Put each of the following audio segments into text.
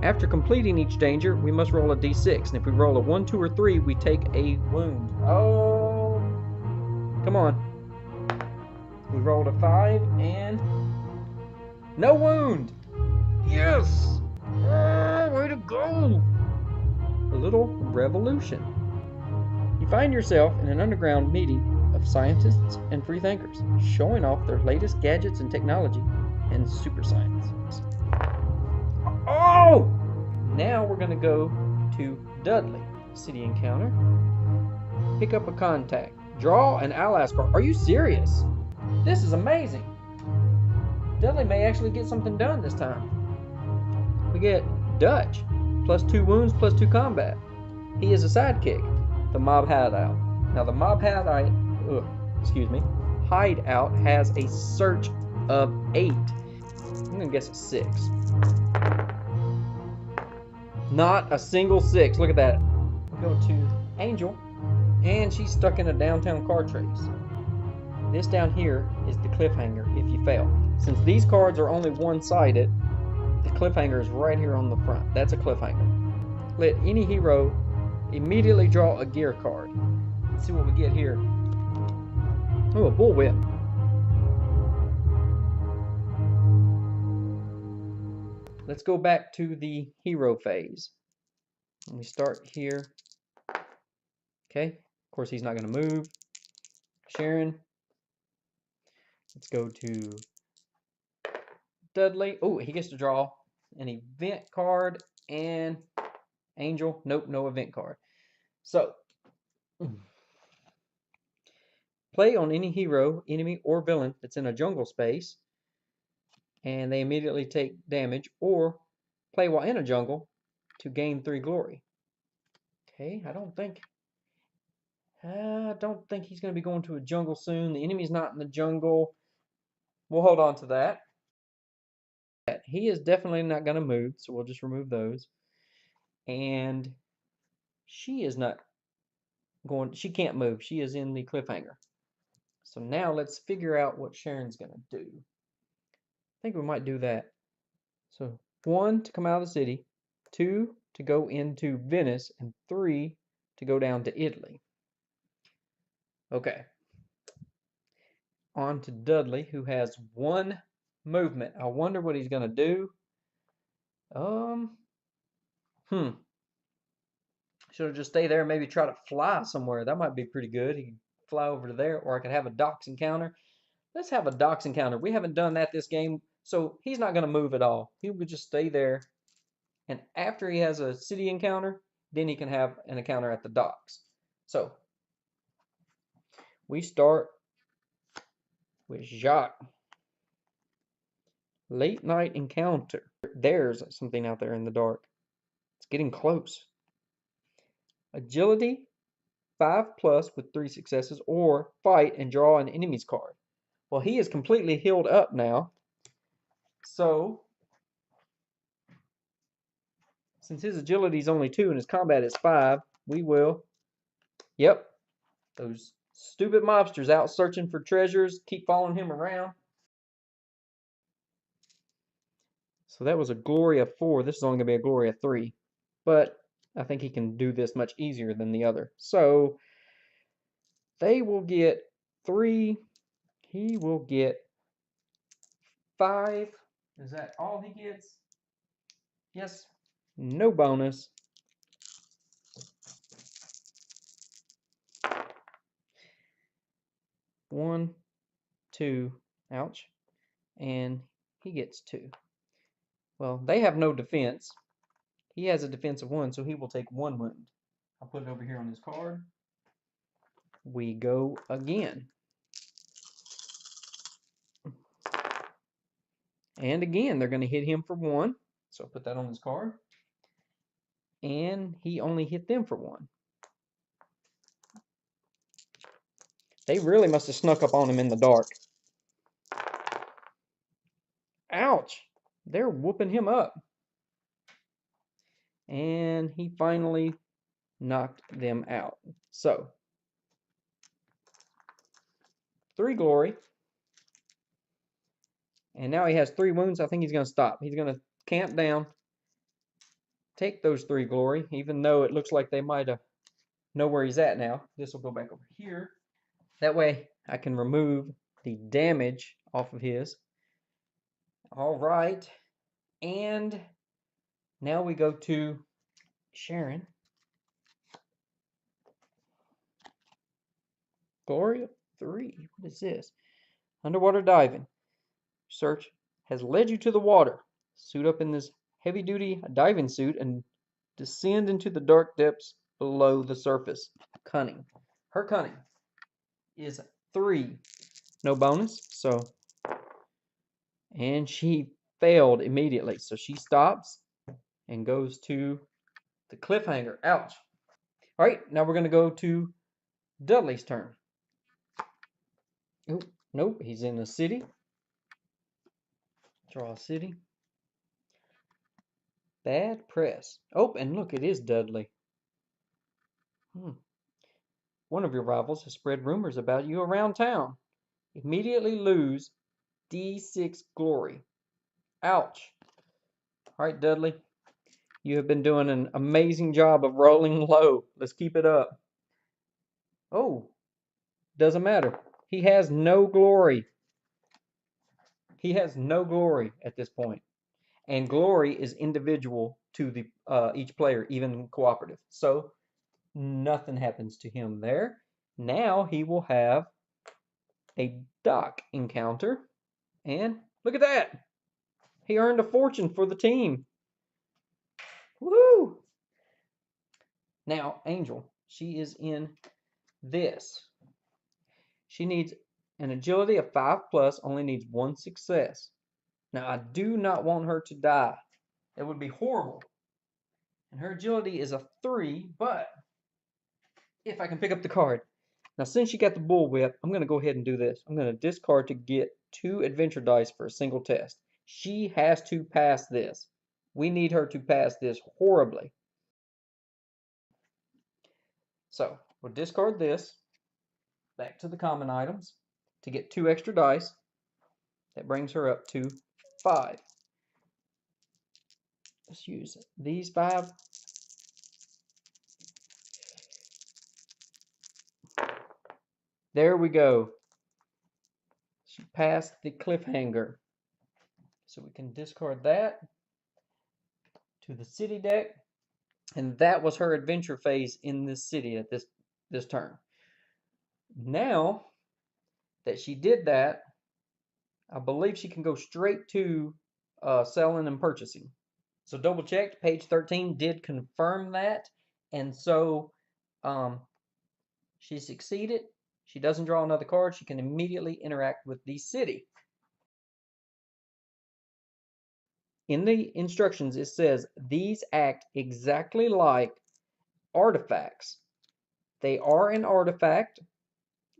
After completing each danger, we must roll a d6, and if we roll a 1, 2, or 3, we take a wound. Oh, come on. We rolled a 5, and no wound. Yes! Oh, way to go! A little revolution. You find yourself in an underground meeting of scientists and freethinkers, showing off their latest gadgets and technology and super science. Oh! Now we're going to go to Dudley. City encounter. Pick up a contact. Draw an allies card. Are you serious? This is amazing. Dudley may actually get something done this time. We get Dutch. +2 wounds, +2 combat. He is a sidekick. The mob hideout. Now the mob hideout, hideout has a search of 8. I'm going to guess it's 6. Not a single 6. Look at that. We'll go to Angel, and she's stuck in a downtown card trace. This down here is the cliffhanger if you fail. Since these cards are only one-sided, the cliffhanger is right here on the front. That's a cliffhanger. Let any hero immediately draw a gear card. Let's see what we get here. Oh, a bullwhip. Let's go back to the hero phase. We start here. Okay, of course he's not going to move. Sharon. Let's go to Dudley. Oh, he gets to draw an event card, and Angel. Nope, no event card. So, play on any hero, enemy, or villain that's in a jungle space, and they immediately take damage, or play while in a jungle to gain 3 glory. Okay, I don't think he's going to be going to a jungle soon. The enemy's not in the jungle. We'll hold on to that. He is definitely not going to move, so we'll just remove those. And she is not going, she can't move. She is in the cliffhanger. So now let's figure out what Sharon's going to do. I think we might do that. So 1 to come out of the city, 2 to go into Venice, and 3 to go down to Italy. Okay. On to Dudley, who has 1 movement. I wonder what he's going to do. Should have just stay there and maybe try to fly somewhere. That might be pretty good. He can fly over to there, or I could have a docks encounter. Let's have a docks encounter. We haven't done that this game, so he's not going to move at all. He would just stay there. And after he has a city encounter, then he can have an encounter at the docks. So, we start with Jacques. Late night encounter. There's something out there in the dark. It's getting close. Agility, 5+ with 3 successes, or fight and draw an enemy's card. Well, he is completely healed up now. So, since his agility is only 2 and his combat is 5, we will, yep, those stupid mobsters out searching for treasures keep following him around. So that was a glory of 4. This is only going to be a glory of 3. But I think he can do this much easier than the other. So they will get 3. He will get 5. Is that all he gets? Yes. No bonus. One, 2. Ouch. And he gets 2. Well, they have no defense. He has a defense of 1, so he will take 1 wound. I'll put it over here on his card. We go again. And again, they're going to hit him for 1. So I'll put that on his card. And he only hit them for 1. They really must have snuck up on him in the dark. Ouch! They're whooping him up. And he finally knocked them out. So, 3 glory. And now he has 3 wounds. I think he's going to stop. He's going to camp down take those 3 glory, even though it looks like they might have know where he's at now. This will go back over here. That way I can remove the damage off of his. All right. And now we go to Sharon. Glory 3. What is this? Underwater diving. Search has led you to the water. Suit up in this heavy-duty diving suit and descend into the dark depths below the surface. Cunning. Her cunning is 3. No bonus, so... And she failed immediately, so she stops and goes to the cliffhanger. Ouch. All right, now we're going to go to Dudley's turn. Oh, nope, he's in the city. Draw a city. Bad press. Oh, and look, it is Dudley. One of your rivals has spread rumors about you around town. Immediately lose D6 glory. Ouch. All right, Dudley. You have been doing an amazing job of rolling low. Let's keep it up. Oh, doesn't matter. He has no glory. He has no glory at this point. And glory is individual to the each player, even cooperative. So nothing happens to him there. Now he will have a dock encounter. And look at that. He earned a fortune for the team. Woo! Now, Angel, she is in this. She needs an agility of 5+, only needs 1 success. Now, I do not want her to die. It would be horrible. And her agility is a 3, but if I can pick up the card. Now, since she got the bullwhip, I'm going to go ahead and do this. I'm going to discard to get 2 adventure dice for a single test. She has to pass this. We need her to pass this horribly. So, we'll discard this. Back to the common items to get 2 extra dice. That brings her up to 5. Let's use these 5. There we go. She passed the cliffhanger. So we can discard that to the city deck. And that was her adventure phase in this city at this turn. Now that she did that, I believe she can go straight to selling and purchasing. So double checked, page 13 did confirm that. And so she succeeded. She doesn't draw another card. She can immediately interact with the city. In the instructions, it says these act exactly like artifacts. They are an artifact.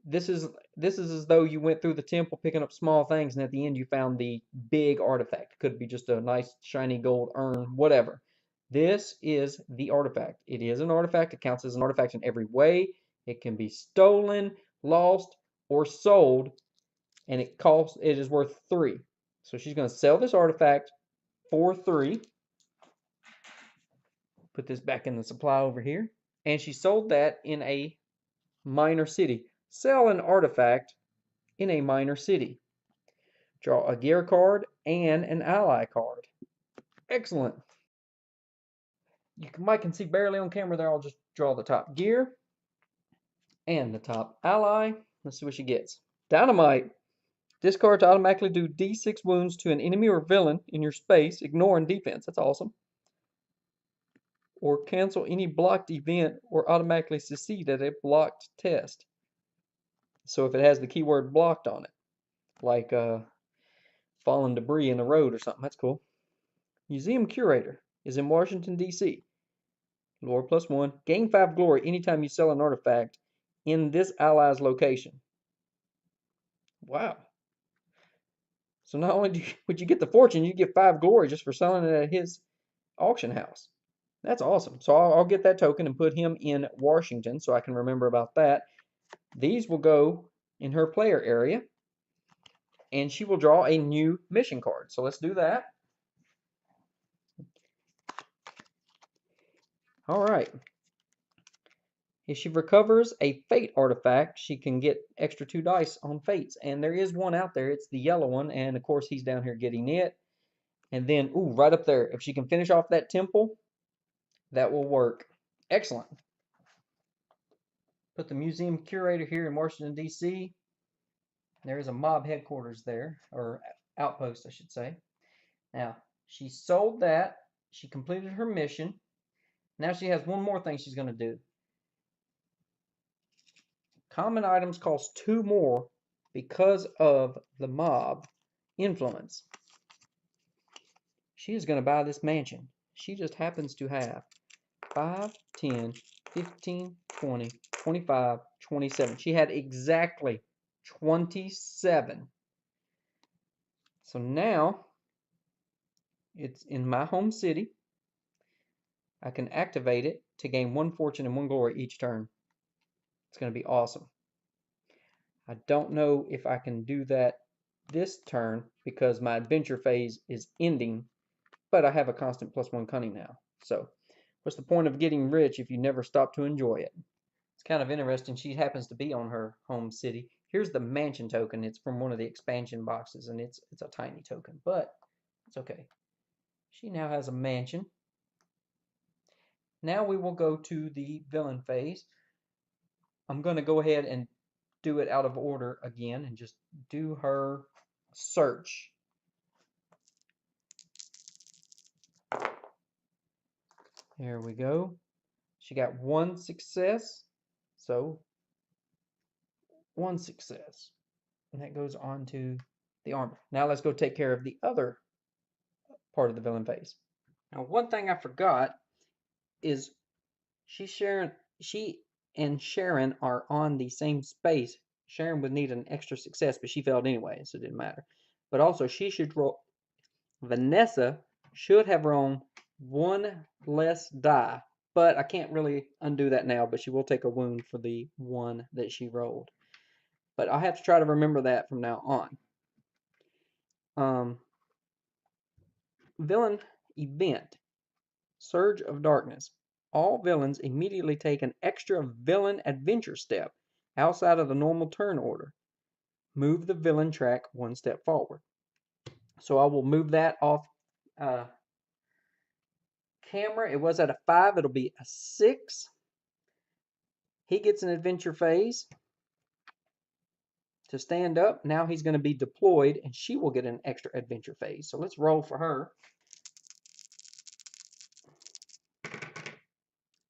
This is as though you went through the temple picking up small things, and at the end you found the big artifact. It could be just a nice shiny gold urn, whatever. This is the artifact. It is an artifact. It counts as an artifact in every way. It can be stolen, lost, or sold, and it is worth 3. So she's going to sell this artifact for 3. Put this back in the supply over here. And she sold that in a minor city. Sell an artifact in a minor city. Draw a gear card and an ally card. Excellent. You might can see barely on camera there. I'll just draw the top gear and the top ally. Let's see what she gets. Dynamite. Discard to automatically do D6 wounds to an enemy or villain in your space, ignoring defense. That's awesome. Or cancel any blocked event or automatically succeed at a blocked test. So if it has the keyword blocked on it, like fallen debris in the road or something, that's cool. Museum Curator is in Washington, D.C. Lore +1. Gain 5 glory anytime you sell an artifact in this ally's location. Wow. So not only would you get the fortune, you get 5 glory just for selling it at his auction house. That's awesome. So I'll get that token and put him in Washington so I can remember about that. These will go in her player area. And she will draw a new mission card. So let's do that. Alright. If she recovers a fate artifact, she can get extra 2 dice on fates. And there is one out there. It's the yellow one. And of course, he's down here getting it. And then, ooh, right up there. If she can finish off that temple, that will work. Excellent. Put the museum curator here in Washington, D.C. There is a mob headquarters there, or outpost, I should say. Now, she sold that. She completed her mission. Now she has one more thing she's going to do. Common items cost 2 more because of the mob influence. She is going to buy this mansion. She just happens to have 5, 10, 15, 20, 25, 27. She had exactly 27. So now it's in my home city. I can activate it to gain 1 fortune and 1 glory each turn. It's going to be awesome. I don't know if I can do that this turn because my adventure phase is ending, but I have a constant +1 cunning now. So what's the point of getting rich if you never stop to enjoy it? It's kind of interesting. She happens to be on her home city. Here's the mansion token. It's from one of the expansion boxes, and it's a tiny token, but it's okay. She now has a mansion. Now we will go to the villain phase. I'm going to go ahead and do it out of order again and just do her search. There we go. She got 1 success, so 1 success. And that goes on to the armor. Now let's go take care of the other part of the villain phase. Now, one thing I forgot is she and Sharon are on the same space. Sharon would need an extra success, but she failed anyway, so it didn't matter. But also, she should roll. Vanessa should have rolled 1 less die, but I can't really undo that now. But she will take a wound for the 1 that she rolled. But I'll have to try to remember that from now on. Villain event. Surge of Darkness. All villains immediately take an extra villain adventure step outside of the normal turn order. Move the villain track 1 step forward. So I will move that off camera. It was at a 5. It'll be a 6. He gets an adventure phase to stand up. Now he's going to be deployed, and she will get an extra adventure phase. So let's roll for her.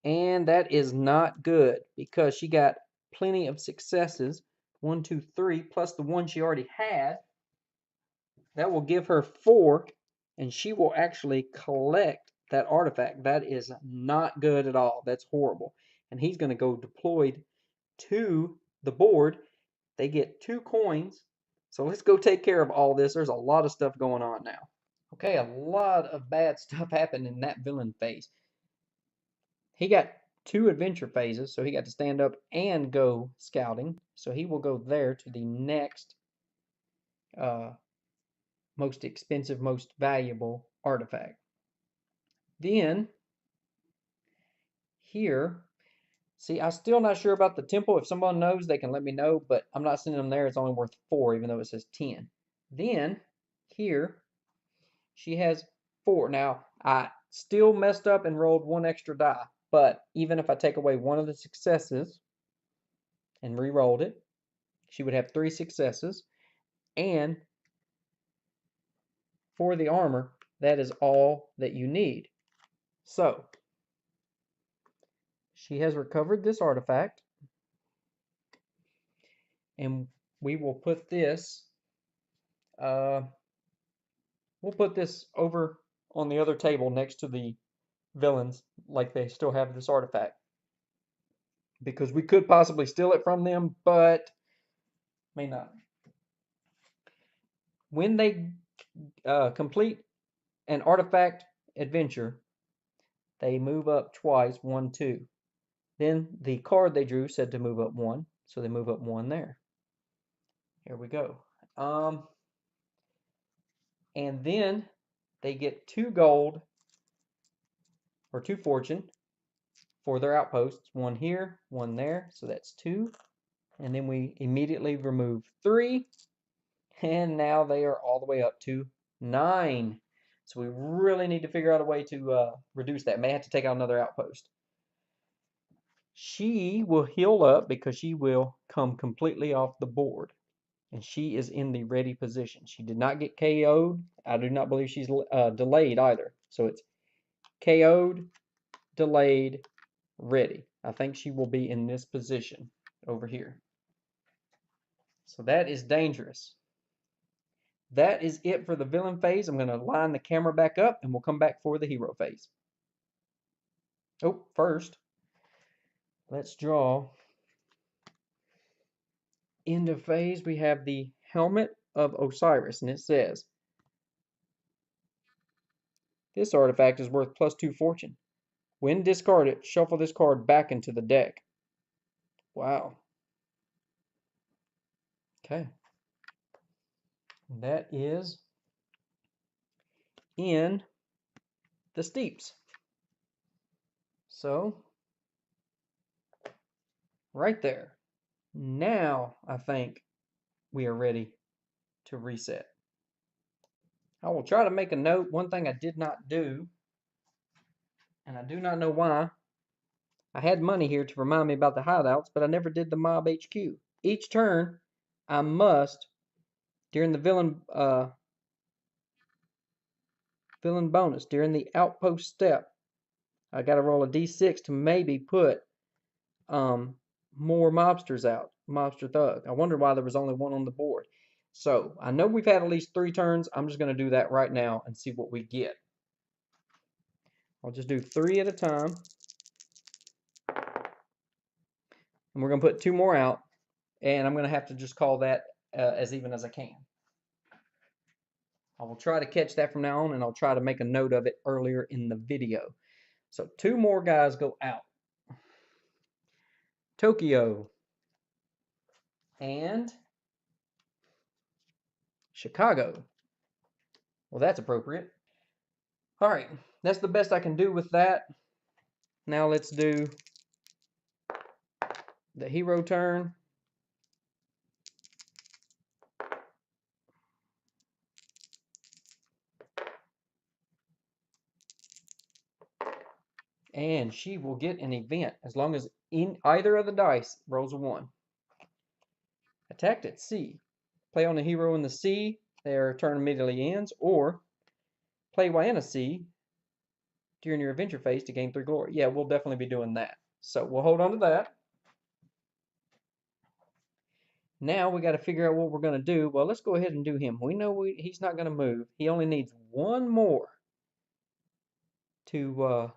And that is not good because she got plenty of successes. 1, 2, 3, plus the 1 she already had. That will give her 4, and she will actually collect that artifact. That is not good at all. That's horrible. And he's going to go deployed to the board. They get 2 coins. So let's go take care of all this. There's a lot of stuff going on now. Okay, a lot of bad stuff happened in that villain phase. He got 2 adventure phases, so he got to stand up and go scouting. So he will go there to the next most expensive, most valuable artifact. Then, here, see, I'm still not sure about the temple. If someone knows, they can let me know, but I'm not sending them there. It's only worth 4, even though it says 10. Then, here, she has 4. Now, I still messed up and rolled 1 extra die, but even if I take away 1 of the successes and re-rolled it, she would have 3 successes, and for the armor, that is all that you need. So, she has recovered this artifact, and we will put this, we'll put this over on the other table next to the villains, like they still have this artifact. Because we could possibly steal it from them, but may not. When they complete an artifact adventure, they move up twice, 1, 2. Then the card they drew said to move up 1, so they move up 1 there. Here we go. And then they get 2 gold, or 2 fortune, for their outposts. One here, one there, so that's 2. And then we immediately remove 3. And now they are all the way up to 9. So we really need to figure out a way to reduce that. May have to take out another outpost. She will heal up because she will come completely off the board. And she is in the ready position. She did not get KO'd. I do not believe she's delayed either. So it's KO'd, delayed, ready. I think she will be in this position over here. So that is dangerous. That is it for the villain phase. I'm going to line the camera back up and we'll come back for the hero phase. Oh, first, let's draw. End of phase, we have the Helmet of Osiris, and it says, this artifact is worth +2 fortune. When discarded, shuffle this card back into the deck. Wow. Okay. That is in the steeps. So, right there. Now, I think we are ready to reset. I will try to make a note. One thing I did not do, and I do not know why. I had money here to remind me about the hideouts, but I never did the Mob HQ. Each turn, I must, during the villain bonus, during the outpost step, I got to roll a d6 to maybe put more mobsters out, mobster thug. I wonder why there was only 1 on the board. So I know we've had at least 3 turns. I'm just going to do that right now and see what we get. I'll just do 3 at a time. And we're going to put 2 more out. And I'm going to have to just call that as even as I can. I will try to catch that from now on, and I'll try to make a note of it earlier in the video. So 2 more guys go out. Tokyo and Chicago. Well, that's appropriate. All right, that's the best I can do with that. Now let's do the hero turn. And she will get an event as long as in either of the dice rolls a 1. Attacked at sea. Play on the hero in the sea. Their turn immediately ends. Or play while in a sea during your adventure phase to gain 3 glory. Yeah, we'll definitely be doing that. So we'll hold on to that. Now we got to figure out what we're going to do. Well, let's go ahead and do him. We know he's not going to move. He only needs 1 more to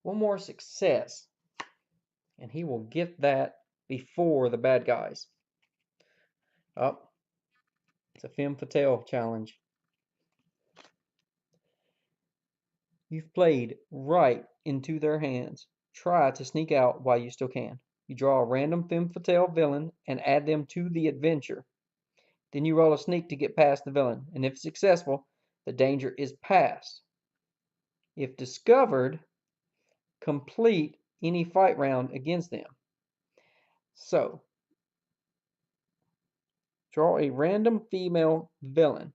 one more success, and he will get that before the bad guys. Oh, it's a femme fatale challenge. You've played right into their hands. Try to sneak out while you still can. You draw a random femme fatale villain and add them to the adventure. Then you roll a sneak to get past the villain, and if successful, the danger is past. If discovered, complete any fight round against them. So, draw a random female villain.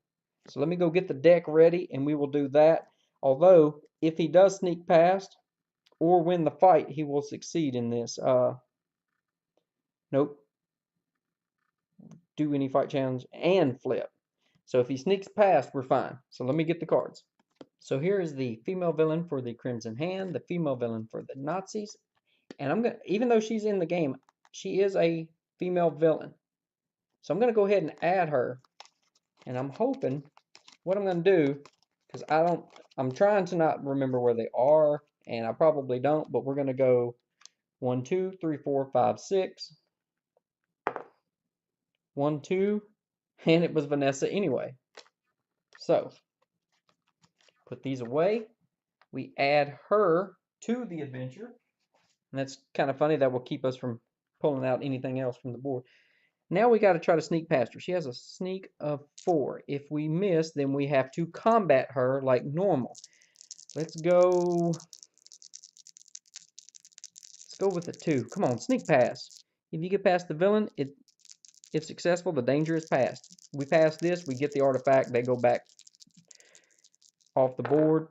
So let me go get the deck ready and we will do that. Although, if he does sneak past or win the fight, he will succeed in this. Nope. Do any fight challenge and flip. So if he sneaks past, we're fine. So let me get the cards. So here is the female villain for the Crimson Hand, the female villain for the Nazis. And I'm gonna, even though she's in the game, she is a female villain. So I'm gonna go ahead and add her. And I'm hoping what I'm gonna do, because I'm trying to not remember where they are, and I probably don't, but we're gonna go 1, 2, 3, 4, 5, 6. 1, 2, and it was Vanessa anyway. So put these away. We add her to the adventure. And that's kind of funny. That will keep us from pulling out anything else from the board. Now we got to try to sneak past her. She has a sneak of 4. If we miss, then we have to combat her like normal. Let's go Go with a 2. Come on, sneak pass. If you get past the villain, if successful, the danger is passed. We pass this, we get the artifact, they go back off the board.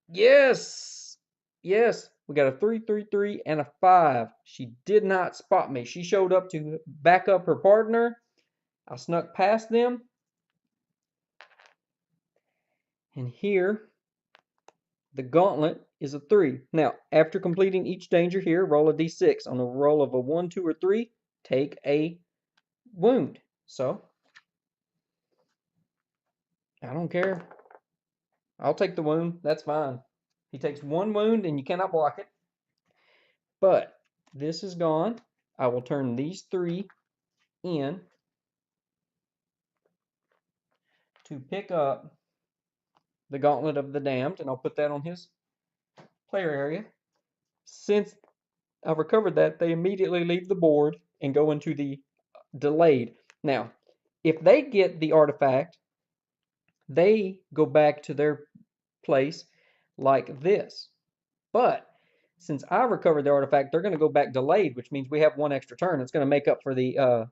Yes! Yes! We got a 3, 3, 3, and a 5. She did not spot me. She showed up to back up her partner. I snuck past them. And here, the gauntlet is a 3. Now, after completing each danger here, roll a d6. On a roll of a 1, 2, or 3, take a wound. So, I don't care. I'll take the wound. That's fine. He takes 1 wound and you cannot block it. But this is gone. I will turn these 3 in to pick up the Gauntlet of the Damned, and I'll put that on his player area. Since I've recovered that, they immediately leave the board and go into the delayed. Now, if they get the artifact, they go back to their place like this. But since I recovered the artifact, they're going to go back delayed, which means we have 1 extra turn. It's going to make up for the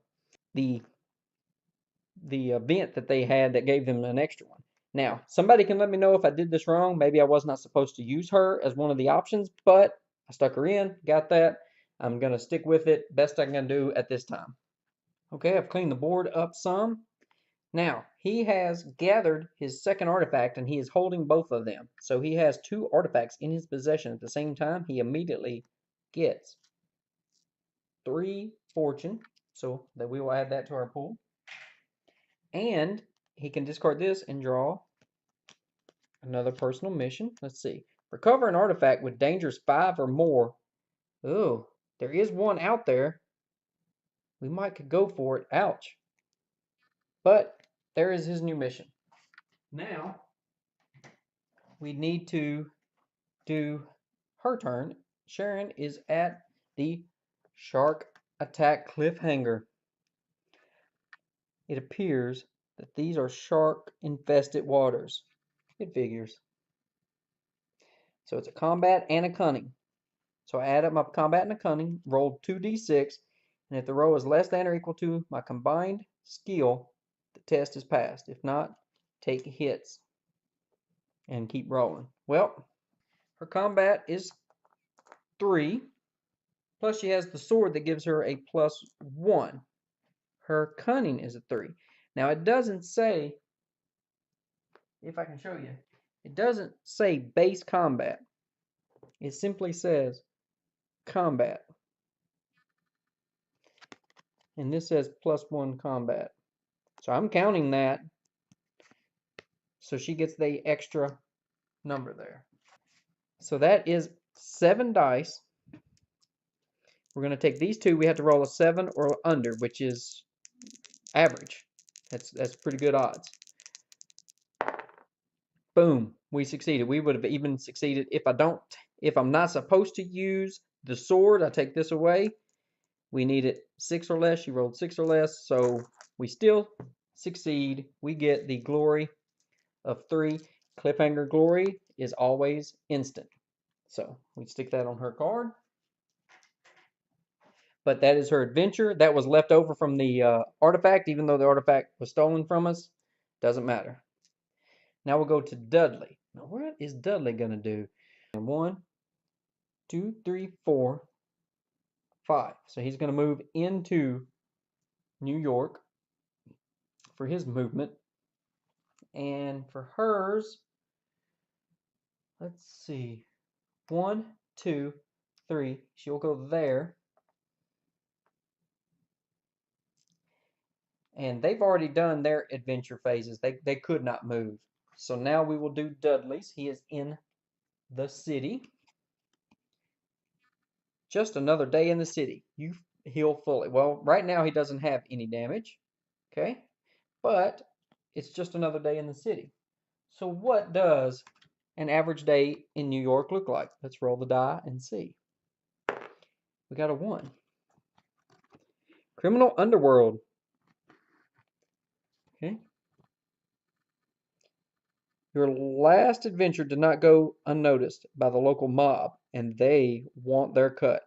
event that they had that gave them an extra one. Now, somebody can let me know if I did this wrong. Maybe I was not supposed to use her as one of the options, but I stuck her in, got that. I'm going to stick with it, best I can do at this time. Okay, I've cleaned the board up some. Now, he has gathered his second artifact, and he is holding both of them. So he has 2 artifacts in his possession at the same time. He immediately gets 3 fortune, so that we will add that to our pool. And he can discard this and draw another personal mission. Let's see. Recover an artifact with dangers 5 or more. Oh, there is one out there. We might could go for it. Ouch. But there is his new mission. Now, we need to do her turn. Sharon is at the Shark Attack Cliffhanger. It appears that these are shark-infested waters. It figures. So it's a combat and a cunning. So I add up my combat and a cunning, rolled 2d6, and if the roll is less than or equal to my combined skill, the test is passed. If not, take hits and keep rolling. Well, her combat is 3, plus she has the sword that gives her a +1. Her cunning is a 3. Now it doesn't say, if I can show you, it doesn't say base combat. It simply says combat. And this says +1 combat. So I'm counting that. So she gets the extra number there. So that is 7 dice. We're going to take these 2. We have to roll a 7 or under, which is average. That's pretty good odds. Boom, we succeeded. We would have even succeeded if I'm not supposed to use the sword. I take this away. We needed 6 or less. She rolled 6 or less, so we still succeed. We get the glory of 3. Cliffhanger glory is always instant. So we stick that on her card. But that is her adventure. That was left over from the artifact, even though the artifact was stolen from us. Doesn't matter. Now we'll go to Dudley. Now what is Dudley going to do? 1, 2, 3, 4, 5. So he's going to move into New York for his movement. And for hers, let's see. 1, 2, 3. She'll go there. And they've already done their adventure phases. They could not move. So now we will do Dudley's. He is in the city. Just another day in the city. You heal fully. Well, right now he doesn't have any damage. Okay? But it's just another day in the city. So what does an average day in New York look like? Let's roll the die and see. We got a 1. Criminal Underworld. Okay. Your last adventure did not go unnoticed by the local mob, and they want their cut.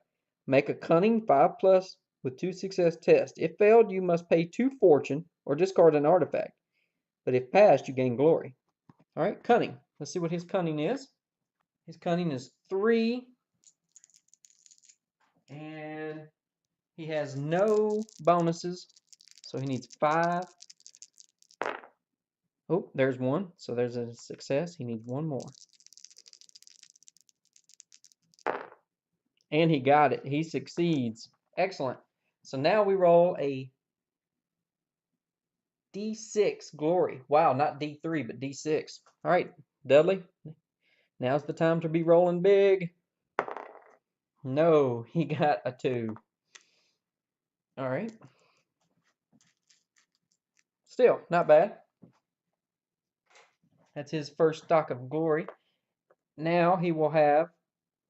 Make a cunning 5+ with 2 success test. If failed, you must pay 2 fortune or discard an artifact. But if passed, you gain glory. All right, cunning. Let's see what his cunning is. His cunning is 3. And he has no bonuses. So he needs 5. Oh, there's 1. So there's a success. He needs 1 more. And he got it. He succeeds. Excellent. So now we roll a D6 glory. Wow, not D3, but D6. All right, Dudley. Now's the time to be rolling big. No, he got a 2. All right. Still, not bad. That's his first stock of glory. Now he will have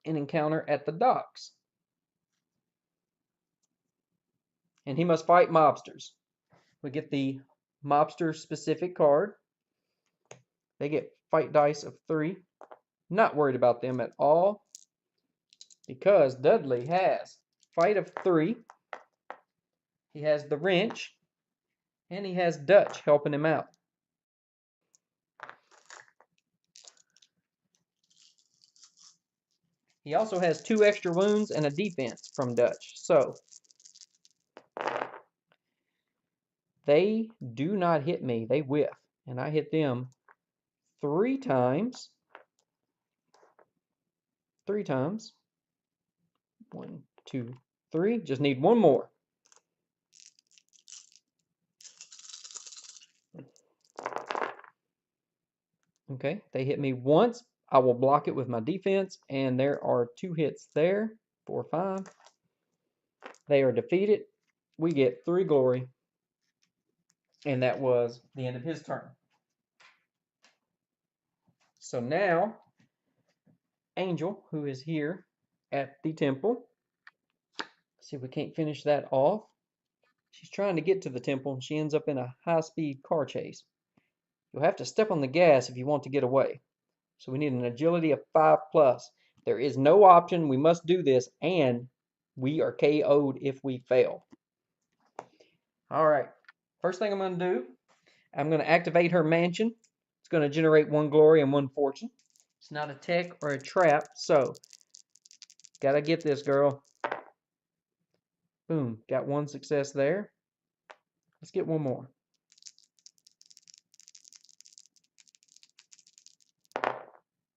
an encounter at the docks. And he must fight mobsters. We get the mobster specific card. They get fight dice of 3. Not worried about them at all, because Dudley has fight of 3. He has the wrench, and he has Dutch helping him out. He also has 2 extra wounds and a defense from Dutch. So they do not hit me. They whiff. And I hit them 3 times. 3 times. 1, 2, 3. Just need 1 more. Okay, they hit me once. I will block it with my defense, and there are 2 hits there. 4, 5. They are defeated. We get 3 glory. And that was the end of his turn. So now, Angel, who is here at the temple. Let's see if we can't finish that off. She's trying to get to the temple, and she ends up in a high-speed car chase. You'll have to step on the gas if you want to get away. So we need an agility of 5+. There is no option. We must do this, and we are KO'd if we fail. All right. First thing I'm going to do, I'm going to activate her mansion. It's going to generate 1 glory and 1 fortune. It's not a tech or a trap, so gotta get this girl. Boom, got 1 success there. Let's get 1 more.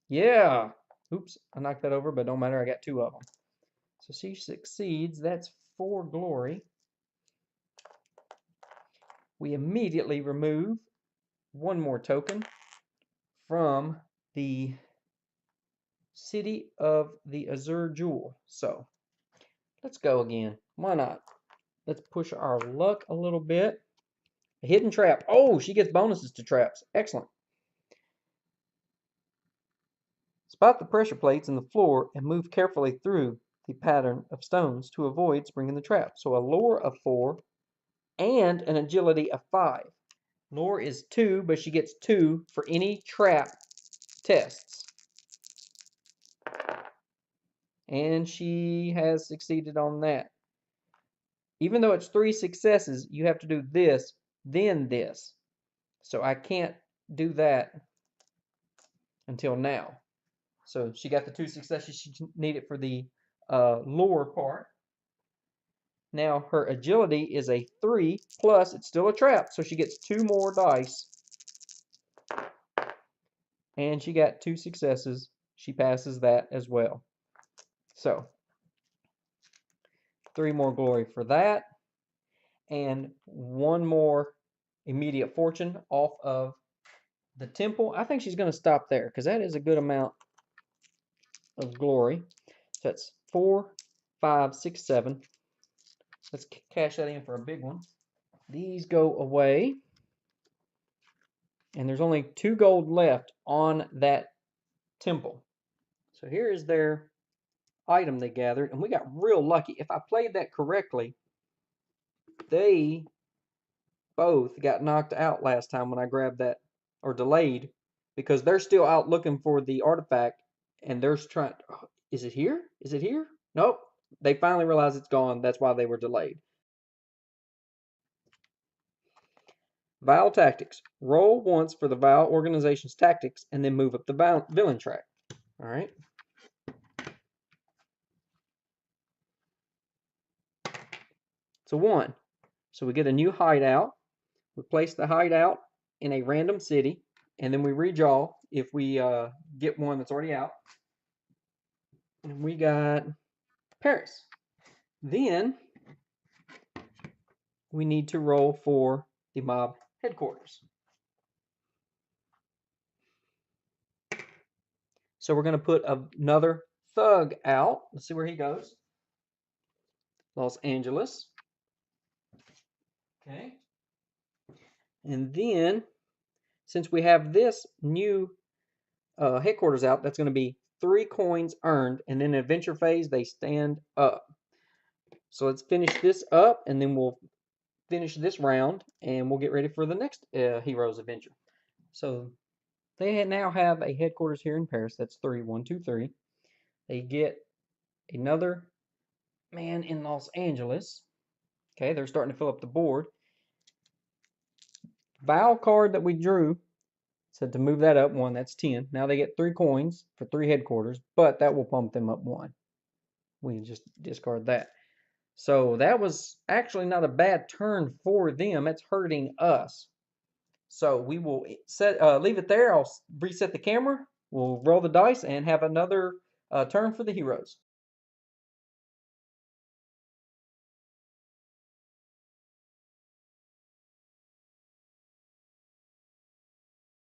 Yeah. Oops, I knocked that over, but don't matter. I got 2 of them. So she succeeds. That's 4 glory. We immediately remove 1 more token from the City of the Azure Jewel. So let's go again. Why not? Let's push our luck a little bit. A hidden trap. Oh, she gets bonuses to traps. Excellent. Spot the pressure plates in the floor and move carefully through the pattern of stones to avoid springing the trap. So a lore of 4 and an agility of 5. Lore is 2, but she gets 2 for any trap tests. And she has succeeded on that. Even though it's 3 successes, you have to do this, then this. So I can't do that until now. So she got the 2 successes she needed for the lore part. Now her agility is a 3, plus it's still a trap, so she gets 2 more dice. And she got 2 successes. She passes that as well. So 3 more glory for that. And 1 more immediate fortune off of the temple. I think she's going to stop there, because that is a good amount of glory. So that's 4, 5, 6, 7. Let's cash that in for a big one. These go away. And there's only 2 gold left on that temple. So here is their item they gathered. And we got real lucky. If I played that correctly, they both got knocked out last time when I grabbed that, or delayed, because they're still out looking for the artifact. And they're trying, is it here? Is it here? Nope. They finally realize it's gone. That's why they were delayed. Vile tactics. Roll once for the Vile organization's tactics and then move up the villain track. All right. It's a 1. So we get a new hideout. We place the hideout in a random city, and then we redraw if we get one that's already out. And we got Paris. Then we need to roll for the mob headquarters. So we're going to put another thug out. Let's see where he goes. Los Angeles. Okay. And then, since we have this new headquarters out, that's going to be 3 coins earned, and then in adventure phase, they stand up. So let's finish this up, and then we'll finish this round, and we'll get ready for the next hero's adventure. So they now have a headquarters here in Paris. That's 3, 1, 2, 3. They get another man in Los Angeles. Okay, they're starting to fill up the board. Vile card that we drew said to move that up 1. That's 10. Now they get 3 coins for 3 headquarters, but that will bump them up 1. We just discard that. So that was actually not a bad turn for them. It's hurting us. So we will leave it there. I'll reset the camera. We'll roll the dice and have another turn for the heroes.